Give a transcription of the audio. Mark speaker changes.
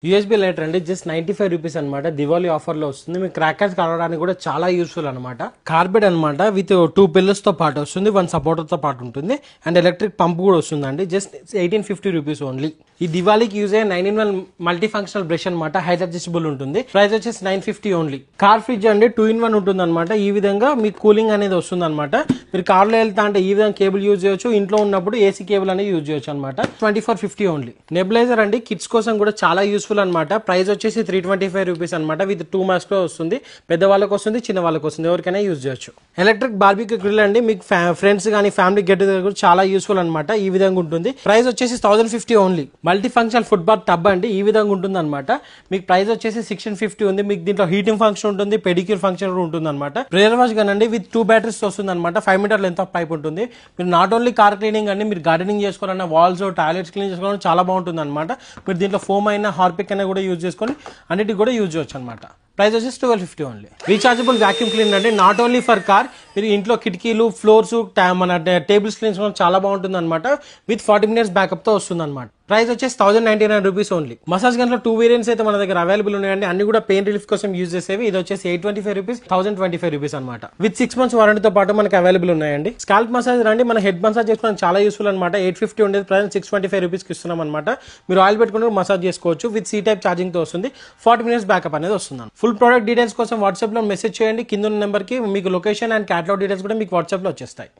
Speaker 1: USB lighter అండి just 95 rupees అనమాట. Diwali offer లో వస్తుంది. మీకు క్రాకర్స్ కలవడానికి కూడా చాలా యూస్ఫుల్ అనమాట. కార్బెట్ అనమాట విత్ 2 పిల్లర్స్ తో పాటు వస్తుంది, 1 సపోర్టర్ తో పాటు ఉంటుంది అండ్ ఎలక్ట్రిక్ పంప్ కూడా వస్తుందండి. Just 1850 rupees only. ఈ దివాళీకి యూజ్ అయ్యే 9-in-1 మల్టీ ఫంక్షనల్ బ్రష్ అనమాట. హైట్ అడ్జస్టబుల్ ఉంటుంది. ప్రైస్ వచ్చేసి 950 ఓన్లీ. కార్ ఫ్రిడ్జ్ అండి 2-in-1 ఉంటుంది అనమాట. ఈ విధంగా మీకు కూలింగ్ అనేది వస్తుంది అనమాట. మీరు కార్లో వెళ్తా అంటే ఈ విధంగా కేబుల్ యూజ్ చేయొచ్చు. ఇంట్లో ఉన్నప్పుడు ఏసీ కేబుల్ అనేది యూజ్ చేయొచ్చు అనమాట. 2450 ఓన్లీ. నెబులైజర్ అండి కిడ్స్ కోసం కూడా చాలా యూస్ఫుల్ అనమాట. ప్రైస్ వచ్చేసి 325 రూపీస్ అనమాట. విత్ 2 మాస్క్ లో వస్తుంది. పెద్ద వాళ్ళకి వస్తుంది, చిన్న వాళ్ళకి వస్తుంది, ఎవరికైనా యూజ్ చేయొచ్చు. ఎలక్ట్రిక్ బార్బిక్యూ గ్రిల్ అండి మీకు ఫ్రెండ్స్ కానీ ఫ్యామిలీ గెట్ టుగెదర్ కూడా చాలా యూస్ఫుల్ అనమాట. ఈ విధంగా ఉంటుంది. ప్రైస్ వచ్చేసి 1050 only. Multi functional foot bath tub అండి ఈ విధంగా ఉంటుంది అనమాట. మీకు ప్రైస్ వచ్చేసి 1650 ఉంది. మీకు దీంట్లో హీటింగ్ ఫంక్షన్ ఉంటుంది, పెడిక్యూర్ ఫంక్షన్ కూడా ఉంటుంది అనమాట. ప్రేయర్ వాష్ గన్ అండి విత్ 2 బ్యాటరీస్ వస్తుంది అనమాట. 5 మీటర్ లెంత్ ఆఫ్ పైప్ ఉంటుంది. మీరు నాట్ ఓన్లీ కార్ క్లీనింగ్ అండి, మీరు గార్డెనింగ్ చేసుకోవాలన్నా, వాల్స్ టాయిలెట్స్ క్లీన్ చేసుకోవాలన్నా చాలా బాగుంటుంది అనమాట. మీరు దీంట్లో ఫోమ్ అయినా హార్పిక్ అయినా కూడా యూజ్ చేసుకొని అన్నిటికి కూడా యూజ్ చేయొచ్చు అనమాట. ప్రైస్ వచ్చేసి 1250 ఓన్లీ. రీచార్జబుల్ వాక్యూమ్ క్లీనర్ అండి నాట్ ఓన్లీ ఫర్ కార్, మీరు ఇంట్లో కిటికీలు, ఫ్లోర్స్, మన టేబుల్స్ క్లీన్ చేసుకోవడం చాలా బాగుంటుంది అనమాట. విత్ 40 minutes బ్యాకప్ తో వస్తుంది అనమాట. ప్రైస్ వచ్చేసి 1099 రూపీస్ ఓన్లీ. మసాజ్ గన్ లో 2 వేరియంట్స్ అయితే మన దగ్గర అవైలబుల్ ఉన్నాయండి. అన్ని కూడా పెయిన్ రిలీఫ్ కోసం యూజ్ చేసేవి. ఇది వచ్చేసి 825 రూపీస్, 1025 రూపీస్ అనమాట. విత్ 6 months వారంటీతో పాటు మనకి అవైలబుల్ ఉన్నాయండి. స్కాల్ప్ మసాజ్ రండి మన హెడ్ మసాజ్ చేసుకోవడానికి చాలా యూస్ఫుల్ అనమాట. 850 ఉండేది ప్రైస్ 625 రూపీస్ కి ఇస్తున్నాం అనమాట. మీరు ఆయిల్ పెట్టుకుని మసాజ్ చేసుకోవచ్చు. విత్ C టైప్ ఛార్జింగ్ తో వస్తుంది. 40 minutes బ్యాకప్ అనేది వస్తుంది. ఫుల్ ప్రోడక్ట్ డీటెయిల్స్ కోసం వాట్సాప్ లో మెసేజ్ చేయండి. కింద ఉన్న నెంబర్ కి మీకు లొకేషన్ అండ్ క్యాటలాగ్ డీటెయిల్స్ కూడా మీకు వాట్సాప్ లో వచ్చేస్తాయి.